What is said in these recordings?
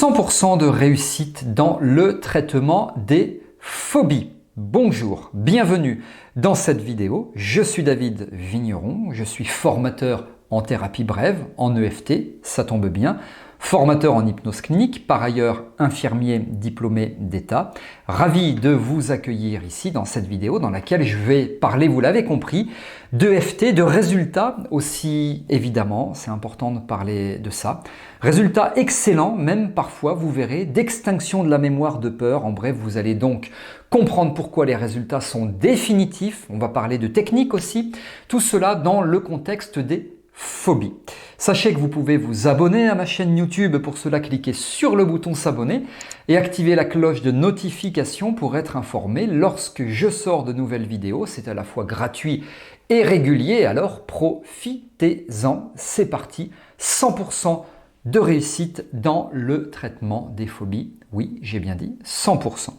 100% de réussite dans le traitement des phobies. Bonjour, bienvenue dans cette vidéo. Je suis David Vigneron, je suis formateur en thérapie brève, en EFT, ça tombe bien, formateur en hypnose clinique, par ailleurs infirmier diplômé d'État. Ravi de vous accueillir ici dans cette vidéo dans laquelle je vais parler, vous l'avez compris, d'EFT, de résultats aussi, évidemment, c'est important de parler de ça. Résultats excellents, même parfois, vous verrez, d'extinction de la mémoire de peur. En bref, vous allez donc comprendre pourquoi les résultats sont définitifs. On va parler de technique aussi. Tout cela dans le contexte des phobies. Sachez que vous pouvez vous abonner à ma chaîne YouTube. Pour cela, cliquez sur le bouton s'abonner et activez la cloche de notification pour être informé lorsque je sors de nouvelles vidéos. C'est à la fois gratuit et régulier, alors profitez-en. C'est parti, 100% de réussite dans le traitement des phobies. Oui, j'ai bien dit 100%.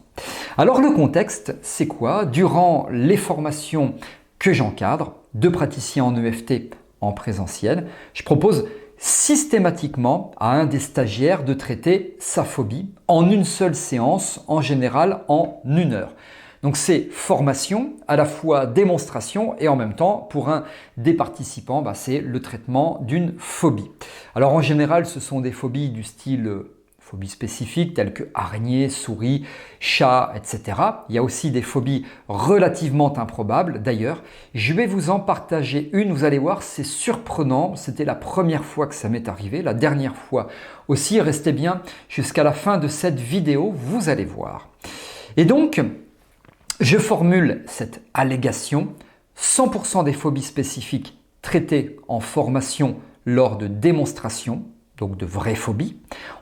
Alors le contexte, c'est quoi? Durant les formations que j'encadre de praticiens en EFT en présentiel, je propose systématiquement à un des stagiaires de traiter sa phobie en une seule séance, en général en 1 heure. Donc c'est formation, à la fois démonstration et en même temps pour un des participants, c'est le traitement d'une phobie. Alors en général ce sont des phobies du style phobies spécifiques telles que araignées, souris, chats, etc. Il y a aussi des phobies relativement improbables. D'ailleurs, je vais vous en partager une, vous allez voir, c'est surprenant. C'était la première fois que ça m'est arrivé, la dernière fois aussi. Restez bien jusqu'à la fin de cette vidéo, vous allez voir. Et donc, je formule cette allégation, 100% des phobies spécifiques traitées en formation lors de démonstrations, donc de vraies phobies,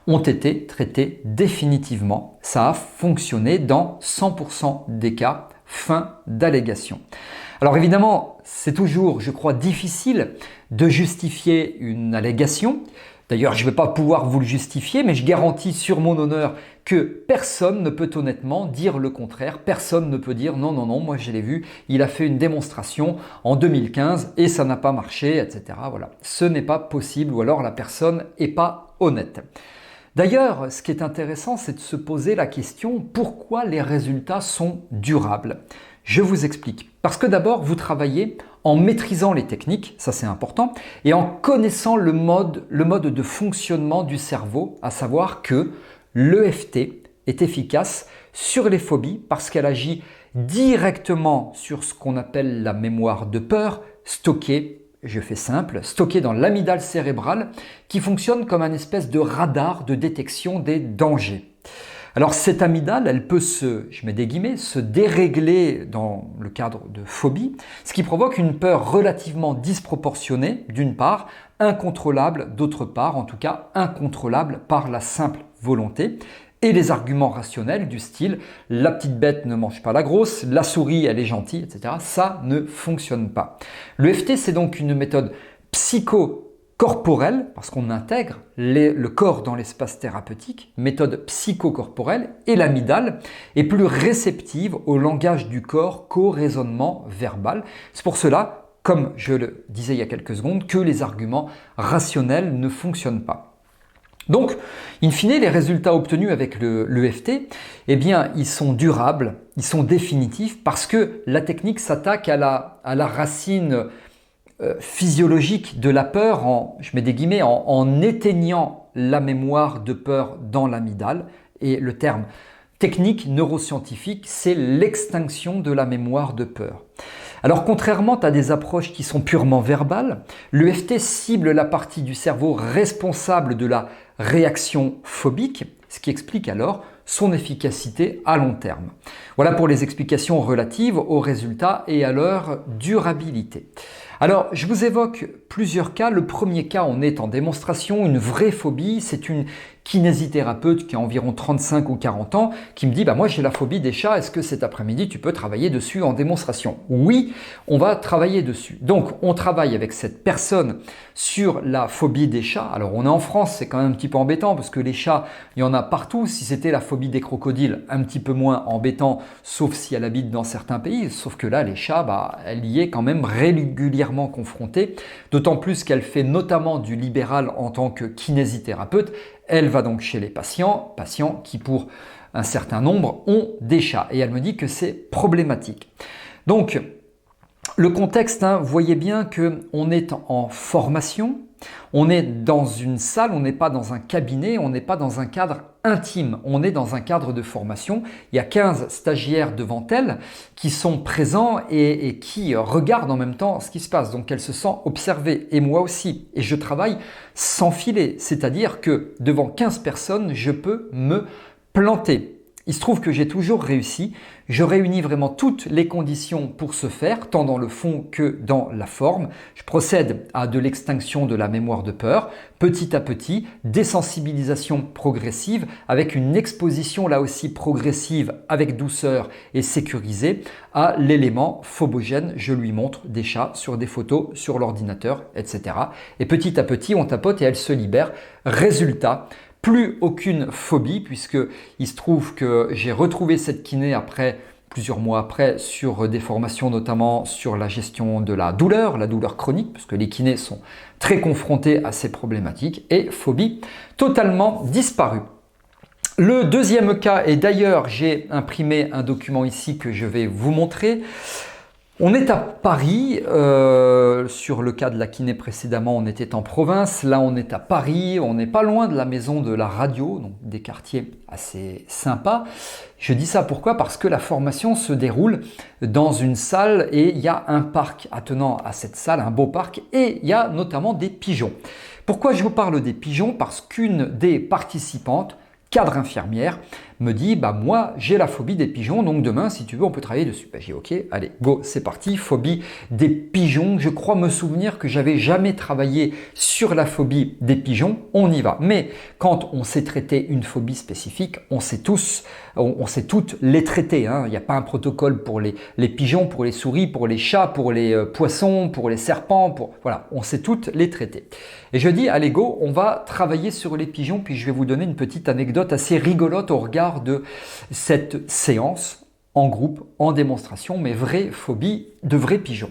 ont été traitées définitivement. Ça a fonctionné dans 100% des cas. Fin d'allégation. Alors évidemment, c'est toujours, je crois, difficile de justifier une allégation. D'ailleurs, je ne vais pas pouvoir vous le justifier, mais je garantis sur mon honneur que personne ne peut honnêtement dire le contraire. Personne ne peut dire non, moi je l'ai vu, il a fait une démonstration en 2015 et ça n'a pas marché, etc. Voilà, ce n'est pas possible ou alors la personne n'est pas honnête. D'ailleurs, ce qui est intéressant, c'est de se poser la question pourquoi les résultats sont durables. Je vous explique. Parce que d'abord, vous travaillez en maîtrisant les techniques, ça c'est important, et en connaissant le mode de fonctionnement du cerveau, à savoir que l'EFT est efficace sur les phobies parce qu'elle agit directement sur ce qu'on appelle la mémoire de peur, stockée, je fais simple, stockée dans l'amygdale cérébrale, qui fonctionne comme un espèce de radar de détection des dangers. Alors cette amygdale, elle peut je mets des guillemets, se dérégler dans le cadre de phobie, ce qui provoque une peur relativement disproportionnée d'une part, incontrôlable d'autre part, en tout cas incontrôlable par la simple volonté. Et les arguments rationnels du style « la petite bête ne mange pas la grosse »,« la souris elle est gentille », etc. ça ne fonctionne pas. L'EFT c'est donc une méthode psychocorporelle, parce qu'on intègre le corps dans l'espace thérapeutique, méthode psychocorporelle, et l'amygdale est plus réceptive au langage du corps qu'au raisonnement verbal. C'est pour cela, comme je le disais il y a quelques secondes, que les arguments rationnels ne fonctionnent pas. Donc, in fine, les résultats obtenus avec l'EFT, ils sont durables, ils sont définitifs parce que la technique s'attaque à la racine physiologique de la peur, je mets des guillemets, en éteignant la mémoire de peur dans l'amygdale. Et le terme technique neuroscientifique, c'est l'extinction de la mémoire de peur. Alors contrairement à des approches qui sont purement verbales, l'EFT cible la partie du cerveau responsable de la réaction phobique, ce qui explique alors son efficacité à long terme. Voilà pour les explications relatives aux résultats et à leur durabilité. Alors, je vous évoque plusieurs cas. Le premier cas, on est en démonstration, une vraie phobie. C'est une kinésithérapeute qui a environ 35 ou 40 ans qui me dit moi j'ai la phobie des chats, est-ce que cet après-midi tu peux travailler dessus en démonstration? Oui, on va travailler dessus. Donc on travaille avec cette personne sur la phobie des chats. Alors on est en France, c'est quand même un petit peu embêtant parce que les chats, il y en a partout. Si c'était la phobie des crocodiles, un petit peu moins embêtant, sauf si elle habite dans certains pays. Sauf que là, les chats, elle y est quand même régulièrement confrontée, d'autant plus qu'elle fait notamment du libéral en tant que kinésithérapeute. Elle va donc chez les patients qui pour un certain nombre ont des chats. Et elle me dit que c'est problématique. Donc, le contexte, vous voyez bien qu'on est en formation, on est dans une salle, on n'est pas dans un cabinet, on n'est pas dans un cadre intime, on est dans un cadre de formation. Il y a 15 stagiaires devant elle qui sont présents et qui regardent en même temps ce qui se passe. Donc elle se sent observée et moi aussi. Et je travaille sans filet, c'est-à-dire que devant 15 personnes, je peux me planter. Il se trouve que j'ai toujours réussi. Je réunis vraiment toutes les conditions pour ce faire, tant dans le fond que dans la forme. Je procède à de l'extinction de la mémoire de peur, petit à petit, désensibilisation progressive, avec une exposition là aussi progressive, avec douceur et sécurisée, à l'élément phobogène. Je lui montre des chats sur des photos, sur l'ordinateur, etc. Et petit à petit, on tapote et elle se libère. Résultat, plus aucune phobie, puisque il se trouve que j'ai retrouvé cette kiné plusieurs mois après, sur des formations notamment sur la gestion de la douleur chronique, parce que les kinés sont très confrontés à ces problématiques, et phobie totalement disparue. Le deuxième cas, et d'ailleurs j'ai imprimé un document ici que je vais vous montrer. On est à Paris, sur le cas de la kiné précédemment, on était en province, là on est à Paris, on n'est pas loin de la maison de la radio, donc des quartiers assez sympas. Je dis ça pourquoi? Parce que la formation se déroule dans une salle et il y a un parc attenant à cette salle, un beau parc, et il y a notamment des pigeons. Pourquoi je vous parle des pigeons? Parce qu'une des participantes, cadre infirmière, me dit moi j'ai la phobie des pigeons, donc demain si tu veux on peut travailler dessus. J'ai ok, allez go, c'est parti. Phobie des pigeons, je crois me souvenir que j'avais jamais travaillé sur la phobie des pigeons, on y va. Mais quand on sait traiter une phobie spécifique, on sait toutes les traiter, il n'y a pas un protocole pour les pigeons, pour les souris, pour les chats, pour les poissons, pour les serpents, voilà, on sait toutes les traiter. Et je dis allez go, on va travailler sur les pigeons, puis je vais vous donner une petite anecdote assez rigolote au regard de cette séance en groupe, en démonstration, mais vraie phobie de vrais pigeons.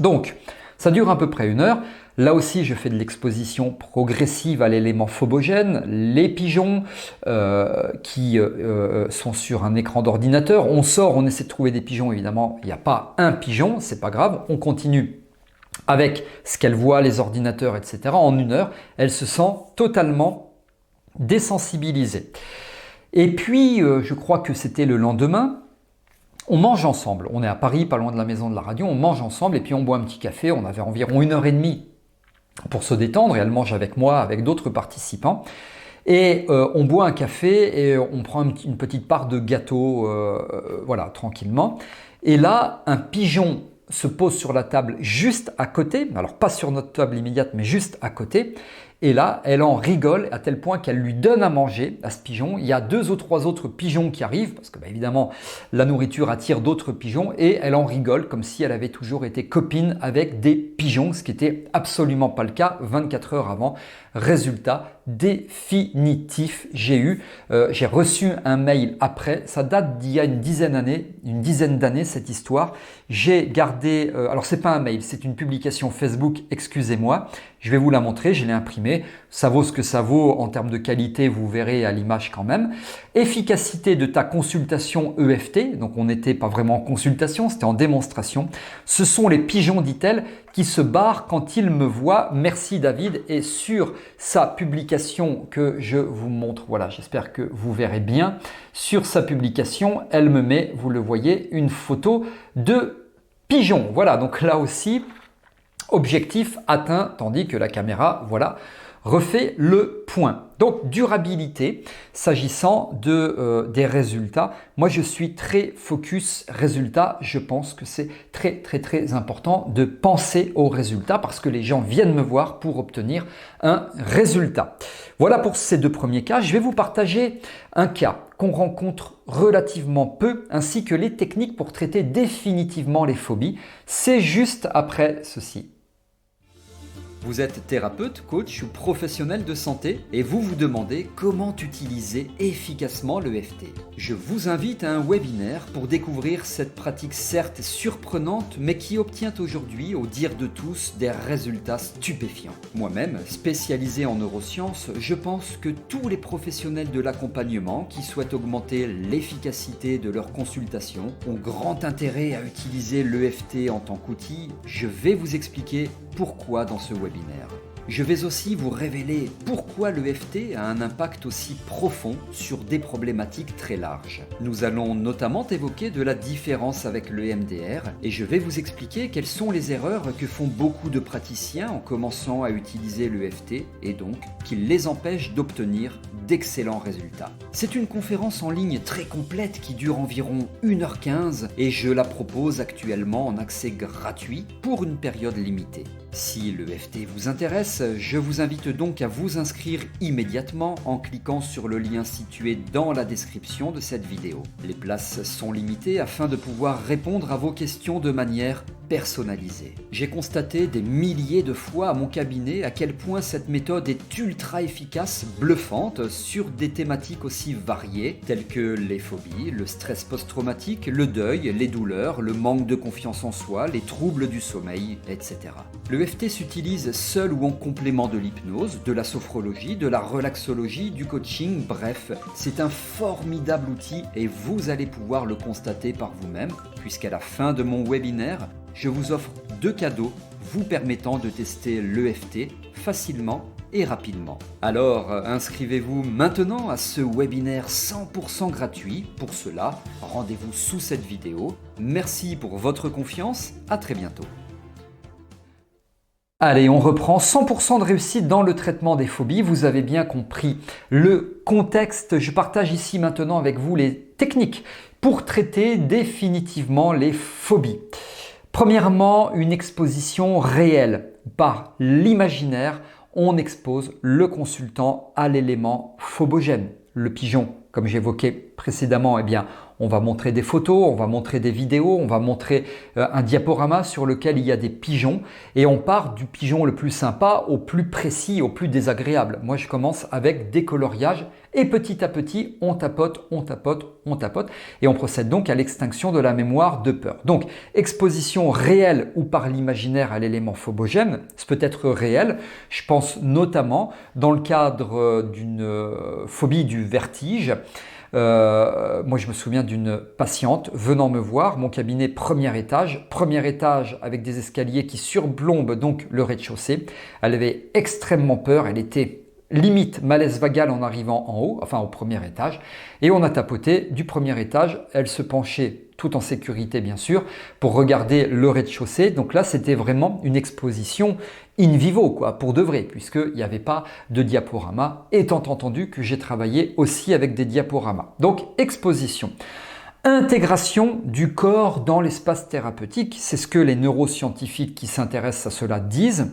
Donc, ça dure à peu près 1 heure. Là aussi, je fais de l'exposition progressive à l'élément phobogène, les pigeons qui sont sur un écran d'ordinateur. On sort, on essaie de trouver des pigeons, évidemment, il n'y a pas un pigeon, c'est pas grave, on continue avec ce qu'elle voit, les ordinateurs, etc. En 1 heure, elle se sent totalement désensibilisée. Et puis, je crois que c'était le lendemain, on mange ensemble. On est à Paris, pas loin de la maison de la radio, on mange ensemble et puis on boit un petit café. On avait environ 1h30 pour se détendre et elle mange avec moi, avec d'autres participants. Et on boit un café et on prend une petite part de gâteau, voilà, tranquillement. Et là, un pigeon se pose sur la table juste à côté, alors pas sur notre table immédiate, mais juste à côté. Et là, elle en rigole à tel point qu'elle lui donne à manger à ce pigeon. Il y a 2 ou 3 autres pigeons qui arrivent, parce que évidemment, la nourriture attire d'autres pigeons, et elle en rigole comme si elle avait toujours été copine avec des pigeons, ce qui n'était absolument pas le cas 24 heures avant. Résultat définitif, j'ai reçu un mail après, ça date d'il y a une dizaine d'années cette histoire. J'ai gardé, alors c'est pas un mail, c'est une publication Facebook, excusez-moi, je vais vous la montrer, je l'ai imprimée, ça vaut ce que ça vaut en termes de qualité, vous verrez à l'image quand même. Efficacité de ta consultation EFT, donc on n'était pas vraiment en consultation, c'était en démonstration. Ce sont les pigeons, dit-elle, qui se barrent quand ils me voient. Merci David. Et sur sa publication que je vous montre, voilà, j'espère que vous verrez bien. Sur sa publication, elle me met, vous le voyez, une photo de pigeon. Voilà, donc là aussi, objectif atteint, tandis que la caméra, voilà, refait le point. Donc, durabilité, s'agissant des résultats. Moi, je suis très focus résultat. Je pense que c'est très important de penser aux résultats parce que les gens viennent me voir pour obtenir un résultat. Voilà pour ces 2 premiers cas. Je vais vous partager un cas qu'on rencontre relativement peu, ainsi que les techniques pour traiter définitivement les phobies. C'est juste après ceci. Vous êtes thérapeute, coach ou professionnel de santé et vous vous demandez comment utiliser efficacement l'EFT. Je vous invite à un webinaire pour découvrir cette pratique certes surprenante mais qui obtient aujourd'hui, au dire de tous, des résultats stupéfiants. Moi-même, spécialisé en neurosciences, je pense que tous les professionnels de l'accompagnement qui souhaitent augmenter l'efficacité de leurs consultations ont grand intérêt à utiliser l'EFT en tant qu'outil. Je vais vous expliquer pourquoi dans ce webinaire. Je vais aussi vous révéler pourquoi l'EFT a un impact aussi profond sur des problématiques très larges. Nous allons notamment évoquer de la différence avec le MDR et je vais vous expliquer quelles sont les erreurs que font beaucoup de praticiens en commençant à utiliser l'EFT et donc qui les empêchent d'obtenir d'excellents résultats. C'est une conférence en ligne très complète qui dure environ 1h15 et je la propose actuellement en accès gratuit pour une période limitée. Si l'EFT vous intéresse, je vous invite donc à vous inscrire immédiatement en cliquant sur le lien situé dans la description de cette vidéo. Les places sont limitées afin de pouvoir répondre à vos questions de manière personnalisée. J'ai constaté des milliers de fois à mon cabinet à quel point cette méthode est ultra efficace, bluffante, sur des thématiques aussi variées telles que les phobies, le stress post-traumatique, le deuil, les douleurs, le manque de confiance en soi, les troubles du sommeil, etc. L'EFT s'utilise seul ou en complément de l'hypnose, de la sophrologie, de la relaxologie, du coaching, bref, c'est un formidable outil et vous allez pouvoir le constater par vous-même, puisqu'à la fin de mon webinaire, je vous offre 2 cadeaux vous permettant de tester l'EFT facilement et rapidement. Alors, inscrivez-vous maintenant à ce webinaire 100% gratuit. Pour cela, rendez-vous sous cette vidéo. Merci pour votre confiance, à très bientôt. Allez, on reprend 100% de réussite dans le traitement des phobies. Vous avez bien compris le contexte. Je partage ici maintenant avec vous les techniques pour traiter définitivement les phobies. Premièrement, une exposition réelle. Par l'imaginaire, on expose le consultant à l'élément phobogène, le pigeon. Comme j'évoquais précédemment, eh bien, on va montrer des photos, on va montrer des vidéos, on va montrer un diaporama sur lequel il y a des pigeons et on part du pigeon le plus sympa au plus précis, au plus désagréable. Moi, je commence avec des coloriages et petit à petit, on tapote, on tapote, on tapote et on procède donc à l'extinction de la mémoire de peur. Donc, exposition réelle ou par l'imaginaire à l'élément phobogène, c'est peut être réel. Je pense notamment dans le cadre d'une phobie du vertige. Moi, je me souviens d'une patiente venant me voir, mon cabinet premier étage avec des escaliers qui surplombent donc le rez-de-chaussée. Elle avait extrêmement peur, elle était limite malaise vagal en arrivant en haut, enfin au premier étage, et on a tapoté du premier étage. Elle se penchait tout en sécurité bien sûr pour regarder le rez-de-chaussée. Donc là, c'était vraiment une exposition in vivo, quoi, pour de vrai, puisqu'il n'y avait pas de diaporama, étant entendu que j'ai travaillé aussi avec des diaporamas. Donc, exposition. Intégration du corps dans l'espace thérapeutique, c'est ce que les neuroscientifiques qui s'intéressent à cela disent.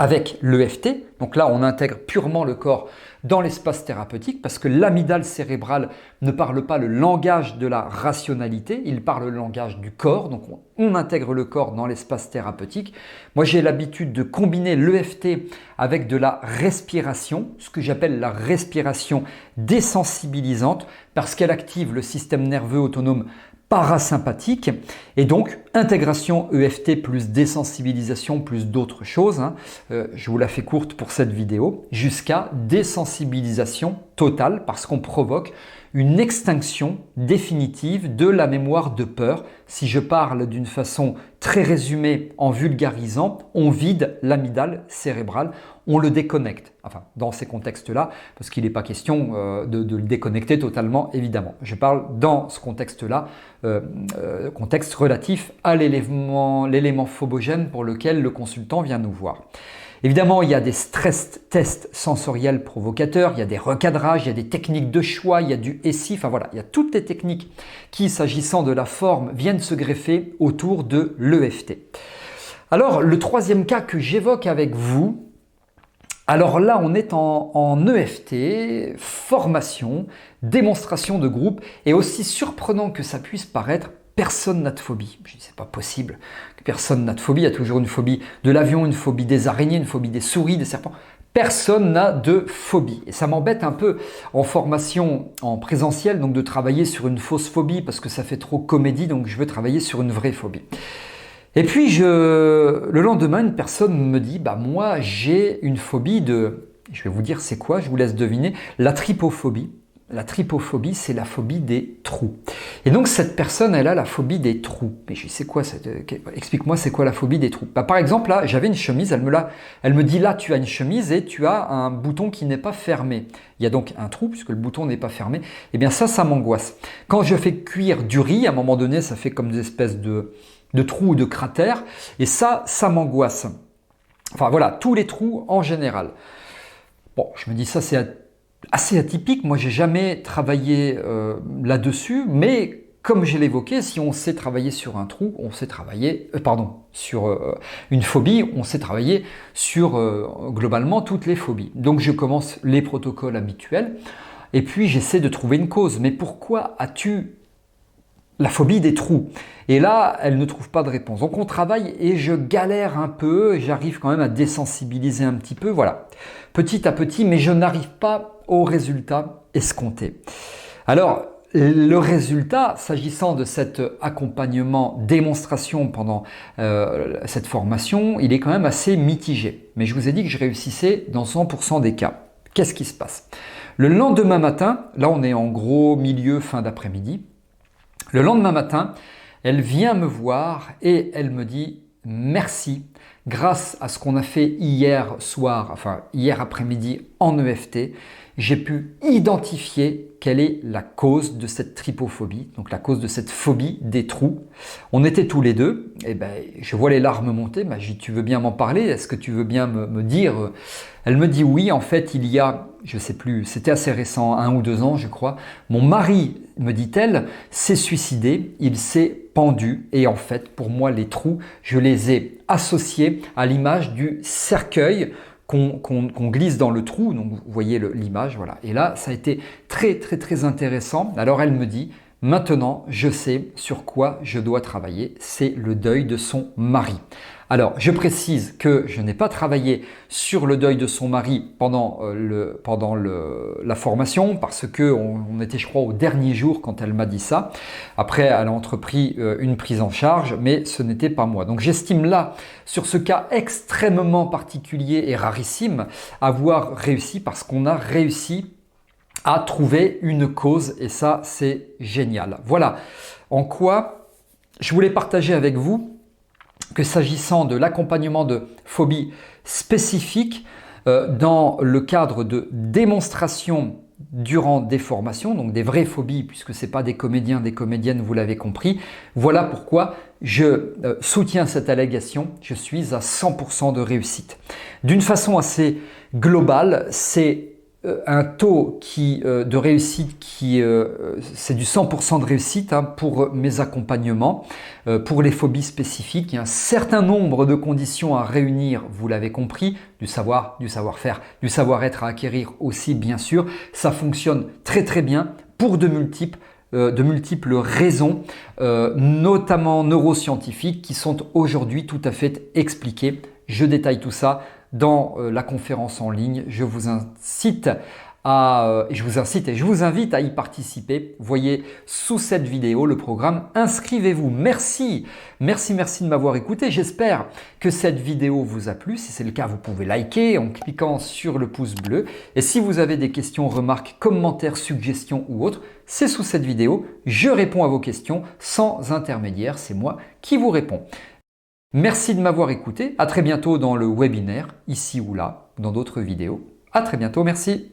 Avec l'EFT, donc là on intègre purement le corps dans l'espace thérapeutique parce que l'amygdale cérébrale ne parle pas le langage de la rationalité, il parle le langage du corps, donc on intègre le corps dans l'espace thérapeutique. Moi j'ai l'habitude de combiner l'EFT avec de la respiration, ce que j'appelle la respiration désensibilisante parce qu'elle active le système nerveux autonome parasympathique et donc intégration EFT plus désensibilisation plus d'autres choses, je vous la fais courte pour cette vidéo, jusqu'à désensibilisation totale parce qu'on provoque une extinction définitive de la mémoire de peur. Si je parle d'une façon très résumée en vulgarisant, on vide l'amygdale cérébrale, on le déconnecte. Enfin, dans ces contextes-là, parce qu'il n'est pas question de le déconnecter totalement, évidemment. Je parle dans ce contexte-là, contexte relatif à l'élément phobogène pour lequel le consultant vient nous voir. Évidemment, il y a des stress tests sensoriels provocateurs, il y a des recadrages, il y a des techniques de choix, il y a du SI, enfin voilà, il y a toutes les techniques qui, s'agissant de la forme, viennent se greffer autour de l'EFT. Alors, le troisième cas que j'évoque avec vous, alors là, on est en EFT, formation, démonstration de groupe, et aussi surprenant que ça puisse paraître, personne n'a de phobie. Je dis, c'est pas possible que personne n'a de phobie. Il y a toujours une phobie de l'avion, une phobie des araignées, une phobie des souris, des serpents. Personne n'a de phobie. Et ça m'embête un peu en formation en présentiel, donc de travailler sur une fausse phobie parce que ça fait trop comédie, donc je veux travailler sur une vraie phobie. Et puis le lendemain, une personne me dit, bah moi j'ai une phobie de, je vais vous dire c'est quoi, je vous laisse deviner, la trypophobie. La trypophobie, c'est la phobie des trous. Et donc cette personne, elle a la phobie des trous. Mais je dis, c'est quoi explique-moi, c'est quoi la phobie des trous? Bah, par exemple, là, j'avais une chemise, elle me dit, là, tu as une chemise et tu as un bouton qui n'est pas fermé. Il y a donc un trou, puisque le bouton n'est pas fermé. Eh bien ça m'angoisse. Quand je fais cuire du riz, à un moment donné, ça fait comme des espèces de trous ou de cratères. Et ça m'angoisse. Enfin voilà, tous les trous en général. Bon, je me dis, ça c'est assez atypique, moi j'ai jamais travaillé là-dessus, mais comme je l'évoquais, si on sait travailler sur un trou, on sait travailler, sur une phobie, on sait travailler sur globalement toutes les phobies. Donc je commence les protocoles habituels et puis j'essaie de trouver une cause. Mais pourquoi as-tu la phobie des trous? Et là, elle ne trouve pas de réponse. Donc on travaille et je galère un peu, j'arrive quand même à désensibiliser un petit peu, voilà, petit à petit, mais je n'arrive pas au résultat escompté. Alors, le résultat, s'agissant de cet accompagnement démonstration pendant cette formation, il est quand même assez mitigé. Mais je vous ai dit que je réussissais dans 100% des cas. Qu'est-ce qui se passe? Le lendemain matin, là on est en gros milieu, fin d'après-midi, le lendemain matin, elle vient me voir et elle me dit « Merci, grâce à ce qu'on a fait hier soir, enfin hier après-midi en EFT, j'ai pu identifier quelle est la cause de cette trypophobie, donc la cause de cette phobie des trous. On était tous les deux, et ben, je vois les larmes monter, ben, je dis, tu veux bien m'en parler, est-ce que tu veux bien me dire? Elle me dit oui, en fait il y a, je sais plus, c'était assez récent, 1 ou 2 ans je crois, mon mari, me dit-elle, s'est suicidé, il s'est pendu et en fait pour moi les trous, je les ai associés à l'image du cercueil qu'on glisse dans le trou, donc vous voyez l'image, voilà. Et là, ça a été très intéressant. Alors elle me dit, maintenant je sais sur quoi je dois travailler, c'est le deuil de son mari. Alors, je précise que je n'ai pas travaillé sur le deuil de son mari pendant la formation parce que on était, je crois, au dernier jour quand elle m'a dit ça. Après, elle a entrepris une prise en charge, mais ce n'était pas moi. Donc, j'estime là, sur ce cas extrêmement particulier et rarissime, avoir réussi parce qu'on a réussi à trouver une cause et ça, c'est génial. Voilà en quoi je voulais partager avec vous que s'agissant de l'accompagnement de phobies spécifiques dans le cadre de démonstrations durant des formations, donc des vraies phobies puisque ce n'est pas des comédiens, des comédiennes, vous l'avez compris. Voilà pourquoi je soutiens cette allégation, je suis à 100% de réussite. D'une façon assez globale, c'est un taux de réussite c'est du 100% de réussite pour mes accompagnements, pour les phobies spécifiques. Il y a un certain nombre de conditions à réunir, vous l'avez compris, du savoir-faire, du savoir-être à acquérir aussi bien sûr. Ça fonctionne très bien pour de multiples raisons, notamment neuroscientifiques, qui sont aujourd'hui tout à fait expliquées. Je détaille tout ça dans la conférence en ligne. Je vous invite et je vous invite à y participer. Voyez sous cette vidéo le programme. Inscrivez-vous. Merci de m'avoir écouté. J'espère que cette vidéo vous a plu. Si c'est le cas, vous pouvez liker en cliquant sur le pouce bleu. Et si vous avez des questions, remarques, commentaires, suggestions ou autres, c'est sous cette vidéo. Je réponds à vos questions sans intermédiaire. C'est moi qui vous réponds. Merci de m'avoir écouté. À très bientôt dans le webinaire, ici ou là, dans d'autres vidéos. À très bientôt. Merci.